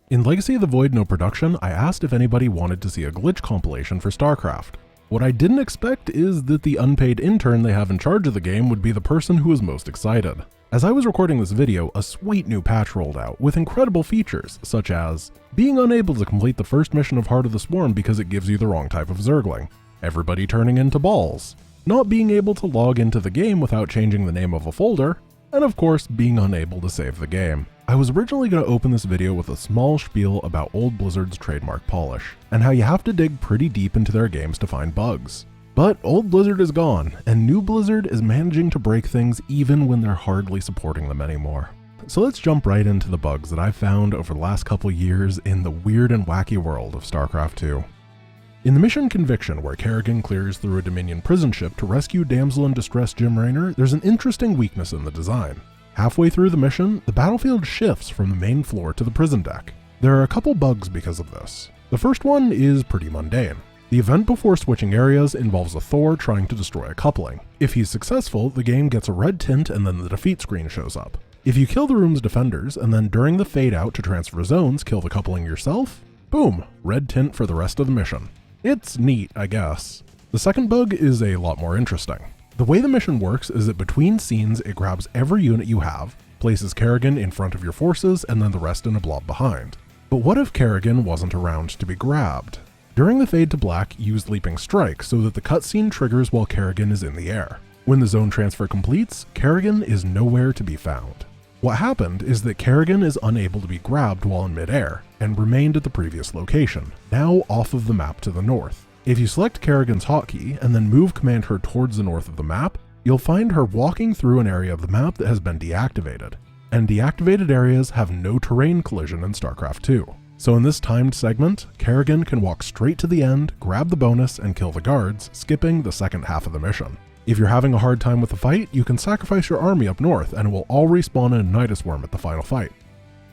In Legacy of the Void No Production, I asked if anybody wanted to see a glitch compilation for Starcraft. What I didn't expect is that the unpaid intern they have in charge of the game would be the person who was most excited. As I was recording this video, a sweet new patch rolled out with incredible features, such as being unable to complete the first mission of Heart of the Swarm because it gives you the wrong type of Zergling, everybody turning into balls, not being able to log into the game without changing the name of a folder, and of course being unable to save the game. I was originally going to open this video with a small spiel about old Blizzard's trademark polish, and how you have to dig pretty deep into their games to find bugs. But old Blizzard is gone, and new Blizzard is managing to break things even when they're hardly supporting them anymore. So let's jump right into the bugs that I've found over the last couple years in the weird and wacky world of Starcraft 2. In the mission Conviction, where Kerrigan clears through a Dominion prison ship to rescue damsel in distress Jim Raynor, there's an interesting weakness in the design. Halfway through the mission, the battlefield shifts from the main floor to the prison deck. There are a couple bugs because of this. The first one is pretty mundane. The event before switching areas involves a Thor trying to destroy a coupling. If he's successful, the game gets a red tint and then the defeat screen shows up. If you kill the room's defenders and then during the fade out to transfer zones kill the coupling yourself, boom, red tint for the rest of the mission. It's neat, I guess. The second bug is a lot more interesting. The way the mission works is that between scenes it grabs every unit you have, places Kerrigan in front of your forces and then the rest in a blob behind. But what if Kerrigan wasn't around to be grabbed? During the fade to black, use Leaping Strike so that the cutscene triggers while Kerrigan is in the air. When the zone transfer completes, Kerrigan is nowhere to be found. What happened is that Kerrigan is unable to be grabbed while in midair, and remained at the previous location, now off of the map to the north. If you select Kerrigan's hotkey and then move command her towards the north of the map, you'll find her walking through an area of the map that has been deactivated. And deactivated areas have no terrain collision in StarCraft 2. So in this timed segment, Kerrigan can walk straight to the end, grab the bonus, and kill the guards, skipping the second half of the mission. If you're having a hard time with the fight, you can sacrifice your army up north and it will all respawn in a Nidus Worm at the final fight.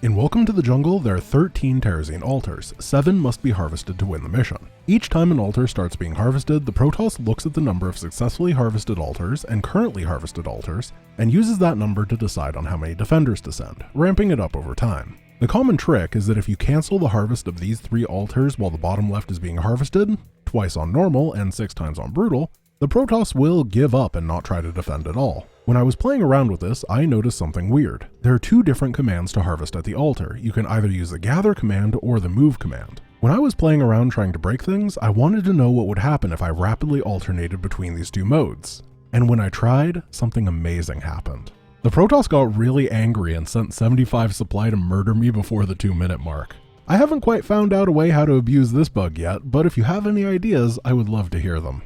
In Welcome to the Jungle, there are 13 Terrazine altars. 7 must be harvested to win the mission. Each time an altar starts being harvested, the Protoss looks at the number of successfully harvested altars and currently harvested altars, and uses that number to decide on how many defenders to send, ramping it up over time. The common trick is that if you cancel the harvest of these 3 altars while the bottom left is being harvested, twice on normal and 6 times on brutal, the Protoss will give up and not try to defend at all. When I was playing around with this, I noticed something weird. There are 2 different commands to harvest at the altar. You can either use the gather command or the move command. When I was playing around trying to break things, I wanted to know what would happen if I rapidly alternated between these 2 modes. And when I tried, something amazing happened. The Protoss got really angry and sent 75 supply to murder me before the 2-minute mark. I haven't quite found out a way how to abuse this bug yet, but if you have any ideas, I would love to hear them.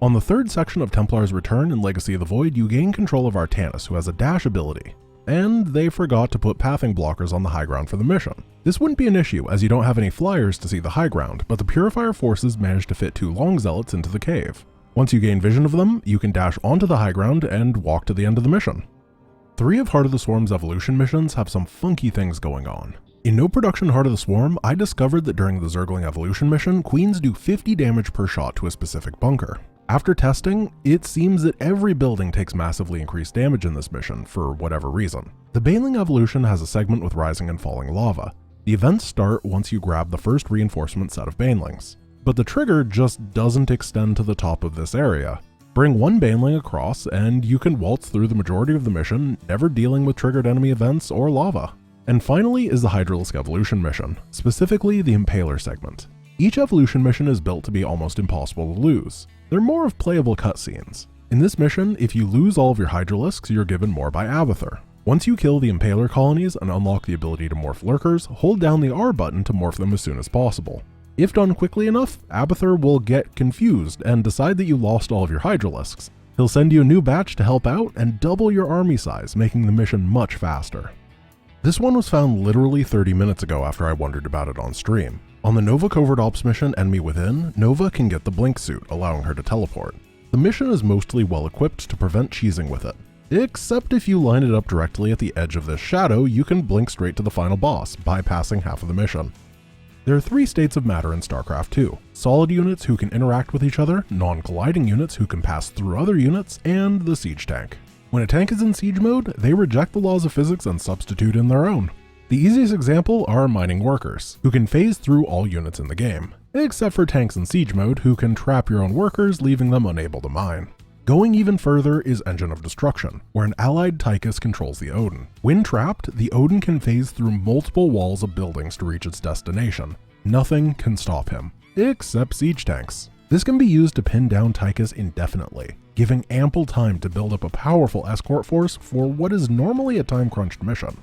On the third section of Templar's Return in Legacy of the Void, you gain control of Artanis, who has a dash ability. And they forgot to put pathing blockers on the high ground for the mission. This wouldn't be an issue as you don't have any flyers to see the high ground, but the Purifier forces managed to fit 2 long zealots into the cave. Once you gain vision of them, you can dash onto the high ground and walk to the end of the mission. 3 of Heart of the Swarm's evolution missions have some funky things going on. In No Production Heart of the Swarm, I discovered that during the Zergling evolution mission, queens do 50 damage per shot to a specific bunker. After testing, it seems that every building takes massively increased damage in this mission, for whatever reason. The Baneling evolution has a segment with rising and falling lava. The events start once you grab the first reinforcement set of Banelings. But the trigger just doesn't extend to the top of this area. Bring 1 Baneling across and you can waltz through the majority of the mission, never dealing with triggered enemy events or lava. And finally is the Hydralisk evolution mission, specifically the Impaler segment. Each evolution mission is built to be almost impossible to lose. They're more of playable cutscenes. In this mission, if you lose all of your Hydralisks, you're given more by Abathur. Once you kill the Impaler colonies and unlock the ability to morph lurkers, hold down the R button to morph them as soon as possible. If done quickly enough, Abathur will get confused and decide that you lost all of your Hydralisks. He'll send you a new batch to help out and double your army size, making the mission much faster. This one was found literally 30 minutes ago after I wondered about it on stream. On the Nova Covert Ops mission Enemy Within, Nova can get the Blink suit, allowing her to teleport. The mission is mostly well equipped to prevent cheesing with it. Except if you line it up directly at the edge of this shadow, you can blink straight to the final boss, bypassing half of the mission. There are 3 states of matter in StarCraft 2. Solid units who can interact with each other, non-colliding units who can pass through other units, and the siege tank. When a tank is in siege mode, they reject the laws of physics and substitute in their own. The easiest example are mining workers, who can phase through all units in the game, except for tanks in siege mode who can trap your own workers, leaving them unable to mine. Going even further is Engine of Destruction, where an allied Tychus controls the Odin. When trapped, the Odin can phase through multiple walls of buildings to reach its destination. Nothing can stop him, except siege tanks. This can be used to pin down Tychus indefinitely, giving ample time to build up a powerful escort force for what is normally a time-crunched mission.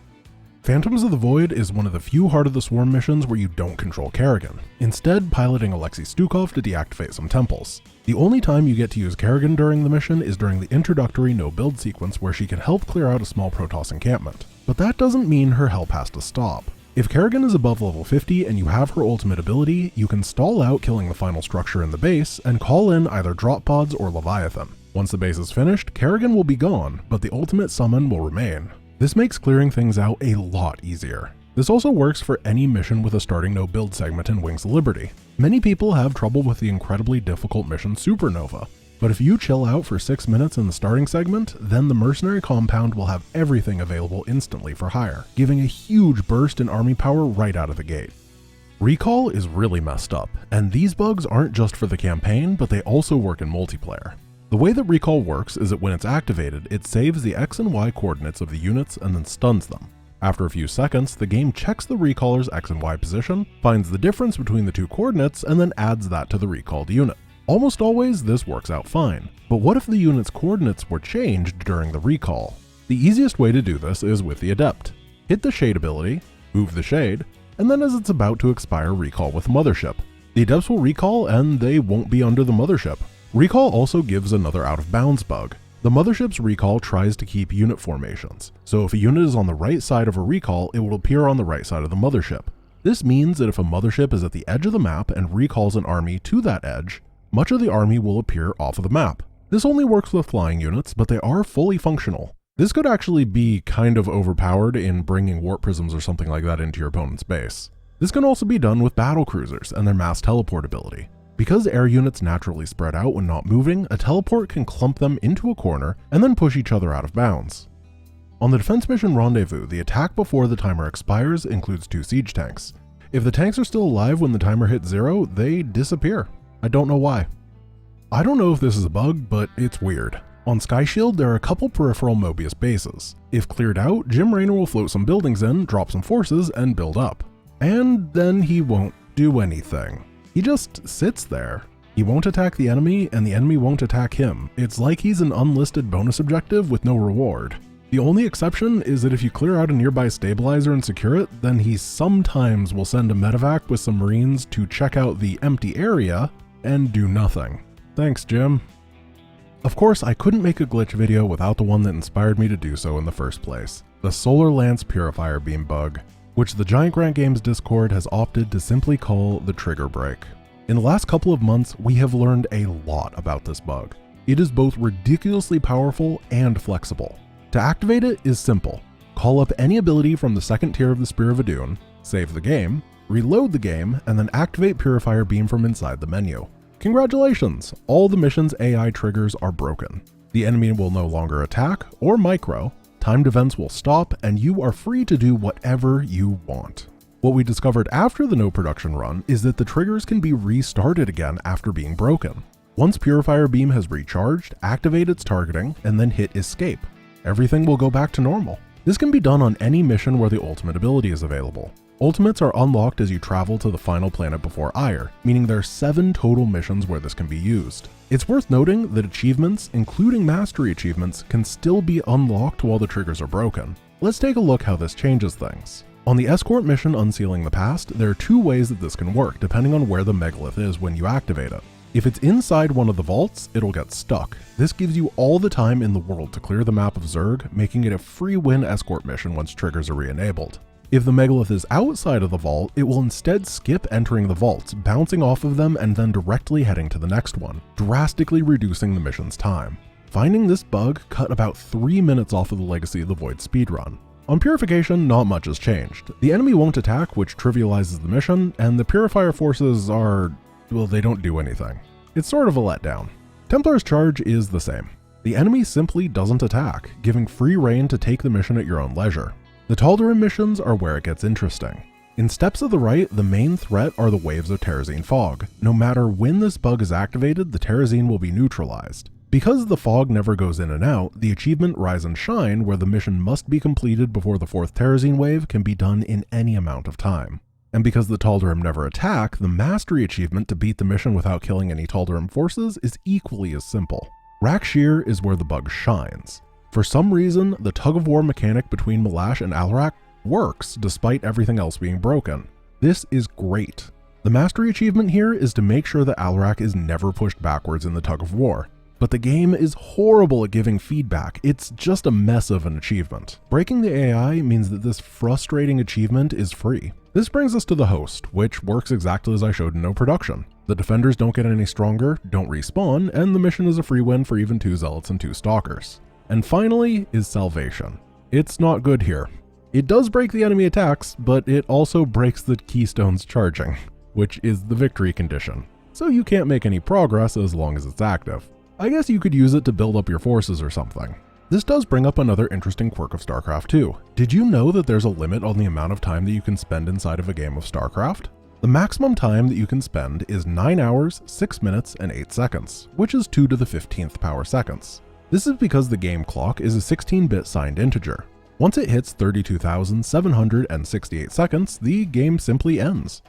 Phantoms of the Void is one of the few Heart of the Swarm missions where you don't control Kerrigan, instead piloting Alexei Stukov to deactivate some temples. The only time you get to use Kerrigan during the mission is during the introductory no-build sequence where she can help clear out a small Protoss encampment. But that doesn't mean her help has to stop. If Kerrigan is above level 50 and you have her ultimate ability, you can stall out killing the final structure in the base and call in either drop pods or Leviathan. Once the base is finished, Kerrigan will be gone, but the ultimate summon will remain. This makes clearing things out a lot easier. This also works for any mission with a starting no build segment in Wings of Liberty. Many people have trouble with the incredibly difficult mission Supernova, but if you chill out for 6 minutes in the starting segment, then the mercenary compound will have everything available instantly for hire, giving a huge burst in army power right out of the gate. Recall is really messed up, and these bugs aren't just for the campaign, but they also work in multiplayer. The way that Recall works is that when it's activated, it saves the X and Y coordinates of the units and then stuns them. After a few seconds, the game checks the Recaller's X and Y position, finds the difference between the two coordinates, and then adds that to the recalled unit. Almost always, this works out fine, but what if the unit's coordinates were changed during the recall? The easiest way to do this is with the Adept. Hit the Shade ability, move the Shade, and then as it's about to expire, recall with Mothership. The Adepts will recall and they won't be under the Mothership. Recall also gives another out of bounds bug. The Mothership's recall tries to keep unit formations, so if a unit is on the right side of a recall, it will appear on the right side of the Mothership. This means that if a Mothership is at the edge of the map and recalls an army to that edge, much of the army will appear off of the map. This only works with flying units, but they are fully functional. This could actually be kind of overpowered in bringing warp prisms or something like that into your opponent's base. This can also be done with battle cruisers and their mass teleport ability. Because air units naturally spread out when not moving, a teleport can clump them into a corner and then push each other out of bounds. On the defense mission Rendezvous, the attack before the timer expires includes 2 siege tanks. If the tanks are still alive when the timer hits 0, they disappear. I don't know why. I don't know if this is a bug, but it's weird. On SkyShield, there are a couple peripheral Mobius bases. If cleared out, Jim Raynor will float some buildings in, drop some forces, and build up. And then he won't do anything. He just sits there. He won't attack the enemy, and the enemy won't attack him. It's like he's an unlisted bonus objective with no reward. The only exception is that if you clear out a nearby stabilizer and secure it, then he sometimes will send a medevac with some marines to check out the empty area and do nothing. Thanks, Jim. Of course, I couldn't make a glitch video without the one that inspired me to do so in the first place, the Solar Lance Purifier Beam bug, which the Giant Grant Games Discord has opted to simply call the Trigger Break. In the last couple of months, we have learned a lot about this bug. It is both ridiculously powerful and flexible. To activate it is simple. Call up any ability from the second tier of the Spear of Adun, save the game, reload the game, and then activate Purifier Beam from inside the menu. Congratulations! All the mission's AI triggers are broken. The enemy will no longer attack or micro, timed events will stop, and you are free to do whatever you want. What we discovered after the no production run is that the triggers can be restarted again after being broken. Once Purifier Beam has recharged, activate its targeting, and then hit Escape. Everything will go back to normal. This can be done on any mission where the ultimate ability is available. Ultimates are unlocked as you travel to the final planet before Ire, meaning there are 7 total missions where this can be used. It's worth noting that achievements, including mastery achievements, can still be unlocked while the triggers are broken. Let's take a look how this changes things. On the escort mission Unsealing the Past, there are 2 ways that this can work depending on where the megalith is when you activate it. If it's inside one of the vaults, it'll get stuck. This gives you all the time in the world to clear the map of Zerg, making it a free win escort mission once triggers are re-enabled. If the megalith is outside of the vault, it will instead skip entering the vaults, bouncing off of them and then directly heading to the next one, drastically reducing the mission's time. Finding this bug cut about 3 minutes off of the Legacy of the Void speedrun. On Purification, not much has changed. The enemy won't attack, which trivializes the mission, and the Purifier forces are, well, they don't do anything. It's sort of a letdown. Templar's charge is the same. The enemy simply doesn't attack, giving free reign to take the mission at your own leisure. The Tal'Darim missions are where it gets interesting. In steps of the right, the main threat are the waves of Terrazine fog. No matter when this bug is activated, the Terrazine will be neutralized. Because the fog never goes in and out, the achievement Rise and Shine, where the mission must be completed before the 4th Terrazine wave, can be done in any amount of time. And because the Tal'Darim never attack, the Mastery achievement to beat the mission without killing any Tal'Darim forces is equally as simple. Rack Shear is where the bug shines. For some reason, the tug-of-war mechanic between Melash and Alrak works despite everything else being broken. This is great. The Mastery achievement here is to make sure that Alrak is never pushed backwards in the tug-of-war. But the game is horrible at giving feedback. It's just a mess of an achievement. Breaking the AI means that this frustrating achievement is free. This brings us to the host, which works exactly as I showed in No Production. The defenders don't get any stronger, don't respawn, and the mission is a free win for even 2 zealots and 2 stalkers. And finally is Salvation. It's not good here. It does break the enemy attacks, but it also breaks the keystone's charging, which is the victory condition. So you can't make any progress as long as it's active. I guess you could use it to build up your forces or something. This does bring up another interesting quirk of StarCraft 2. Did you know that there's a limit on the amount of time that you can spend inside of a game of StarCraft? The maximum time that you can spend is 9 hours, 6 minutes, and 8 seconds, which is 2 to the 15th power seconds. This is because the game clock is a 16-bit signed integer. Once it hits 32,768 seconds, the game simply ends.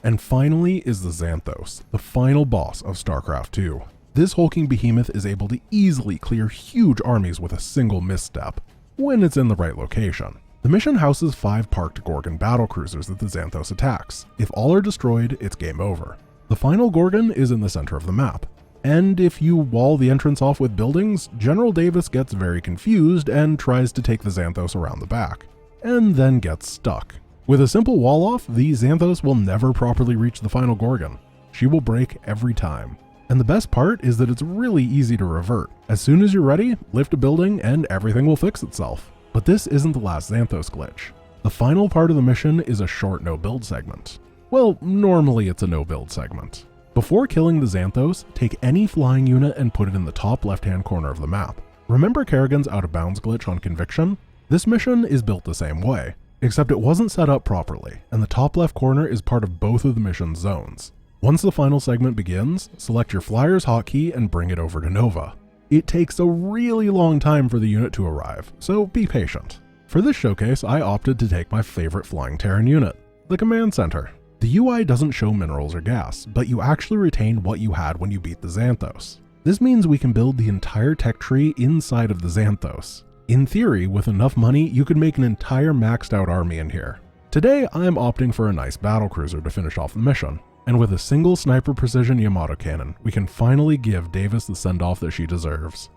And finally is the Xanthos, the final boss of StarCraft 2. This hulking behemoth is able to easily clear huge armies with a single misstep, when it's in the right location. The mission houses 5 parked Gorgon battlecruisers that the Xanthos attacks. If all are destroyed, it's game over. The final Gorgon is in the center of the map. And if you wall the entrance off with buildings, General Davis gets very confused and tries to take the Xanthos around the back, and then gets stuck. With a simple wall off, the Xanthos will never properly reach the final Gorgon. She will break every time. And the best part is that it's really easy to revert. As soon as you're ready, lift a building and everything will fix itself. But this isn't the last Xanthos glitch. The final part of the mission is a short no-build segment. Well, normally it's a no-build segment. Before killing the Xanthos, take any flying unit and put it in the top left-hand corner of the map. Remember Kerrigan's out-of-bounds glitch on Conviction? This mission is built the same way, except it wasn't set up properly, and the top left corner is part of both of the mission's zones. Once the final segment begins, select your Flyer's hotkey and bring it over to Nova. It takes a really long time for the unit to arrive, so be patient. For this showcase, I opted to take my favorite flying Terran unit, the Command Center. The UI doesn't show minerals or gas, but you actually retain what you had when you beat the Xanthos. This means we can build the entire tech tree inside of the Xanthos. In theory, with enough money, you could make an entire maxed out army in here. Today, I'm opting for a nice battlecruiser to finish off the mission. And with a single sniper precision Yamato cannon, we can finally give Davis the send-off that she deserves.